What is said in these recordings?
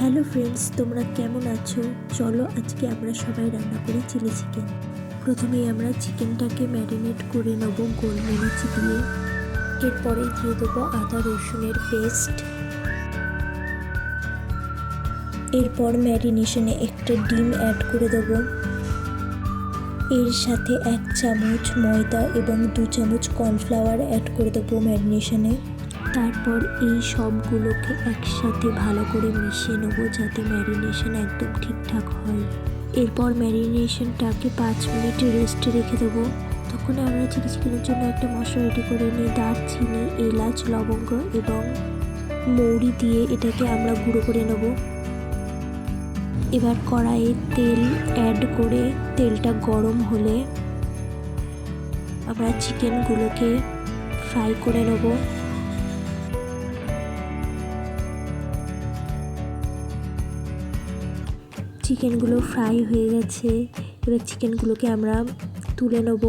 Hello friends, তোমরা কেমন আছো? চলো আজকে আমরা সবাই রান্না করি চিলি চিকেন। প্রথমেই আমরা চিকেনটাকে ম্যারিনেট করে নেব গোলমরিচ দিয়ে। এরপরে দিয়ে দেবো আদা রসুনের পেস্ট। এরপর ম্যারিনেশনে একটা ডিম অ্যাড করে দেবো। এর সাথে 1 চামচ ময়দা এবং 2 চামচ কর্নফ্লাওয়ার অ্যাড করে দেবো ম্যারিনেশনে। তারপর এই সবগুলোকে একসাথে ভালো করে মিশিয়ে নেবো যাতে ম্যারিনেশন একদম ঠিকঠাক হয়। এরপর ম্যারিনেশনটাকে 5 মিনিট রেস্টে রেখে দেবো। তখন আমরা চিলি চিকেনের জন্য একটা মশলা রেডি করে নিই। দারচিনি, এলাচ, লবঙ্গ এবং মৌরি দিয়ে এটাকে আমরা গুঁড়ো করে নেব। এবার কড়াইয়ে তেল অ্যাড করে তেলটা গরম হলে আমরা চিকেনগুলোকে ফ্রাই করে নেব। চিকেনগুলো ফ্রাই হয়ে গেছে। এবার চিকেনগুলোকে আমরা তুলে নেব।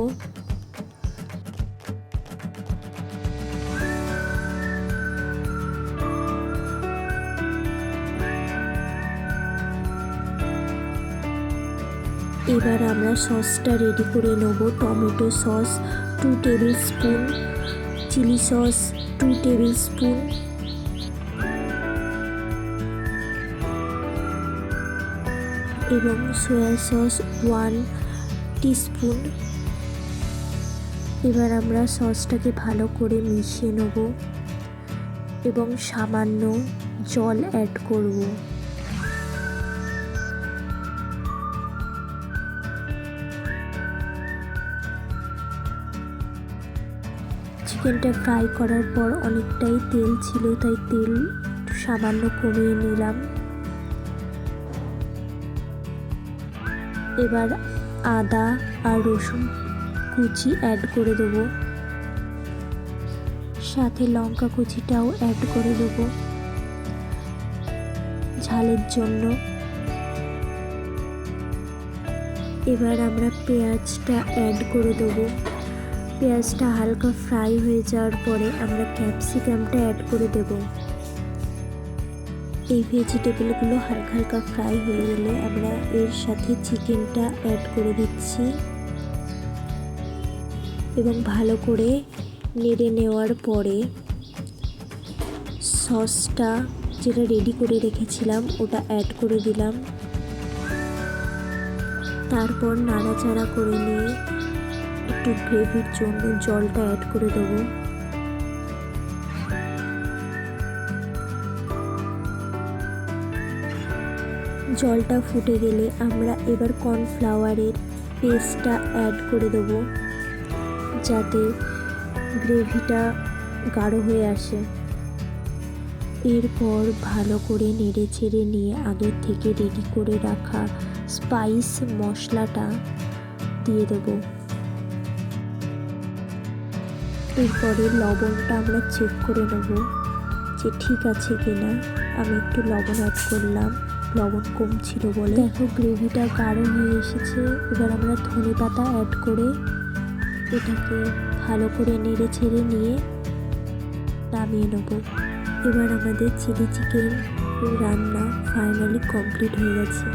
এবার আমরা সসটা রেডি করে নেব। Tomato sauce 2 tablespoon, chilli sauce 2 tablespoon, এবং সয়া সস 1 টিস্পুন। এবার আমরা সসটাকে ভালো করে মিশিয়ে নেব এবং সামান্য জল অ্যাড করব। চিকেনটা ফ্রাই করার পর অনেকটাই তেল ছিল, তাই তেল সামান্য কমিয়ে নিলাম। এবার আদা আর রসুন কুচি অ্যাড করে দেবো, সাথে লঙ্কা কুচিটাও অ্যাড করে দেবো ঝালের জন্য। এবার আমরা পেঁয়াজটা অ্যাড করে দেবো। পেঁয়াজটা হালকা ফ্রাই হয়ে যাওয়ার পরে আমরা ক্যাপসিকামটা অ্যাড করে দেবো। এই ভেজিটেবলগুলো হালকা হালকা ফ্রাই হয়ে গেলে আমরা এর সাথে চিকেনটা অ্যাড করে দিচ্ছি এবং ভালো করে নেড়ে নেওয়ার পরে সসটা যেটা রেডি করে রেখেছিলাম ওটা অ্যাড করে দিলাম। তারপর নাড়াচাড়া করে নিয়ে একটু গ্রেভির জন্য জলটা অ্যাড করে দেবো। জলটা ফুটে গেলে আমরা এবার কর্নফ্লাওয়ারের পেস্টটা অ্যাড করে দেবো যাতে গ্রেভিটা গাঢ় হয়ে আসে। এরপর ভালো করে নেড়ে চেড়ে নিয়ে আগের থেকে রেডি করে রাখা স্পাইস মশলাটা দিয়ে দেবো। এরপরে লবণটা আমরা চেক করে নেব যে ঠিক আছে কিনা। আমি একটু লবণ অ্যাড করলাম, লবণ কম ছিল বলে। দেখো গ্রেভিটা গাঢ় হয়ে এসেছে। এবার আমরা ধনেপাতা অ্যাড করে এটাকে ভালো করে নেড়ে ছেড়ে নিয়ে নামিয়ে নেব। এবার আমাদের চিলি চিকেন রান্না ফাইনালি কমপ্লিট হয়ে গেছে।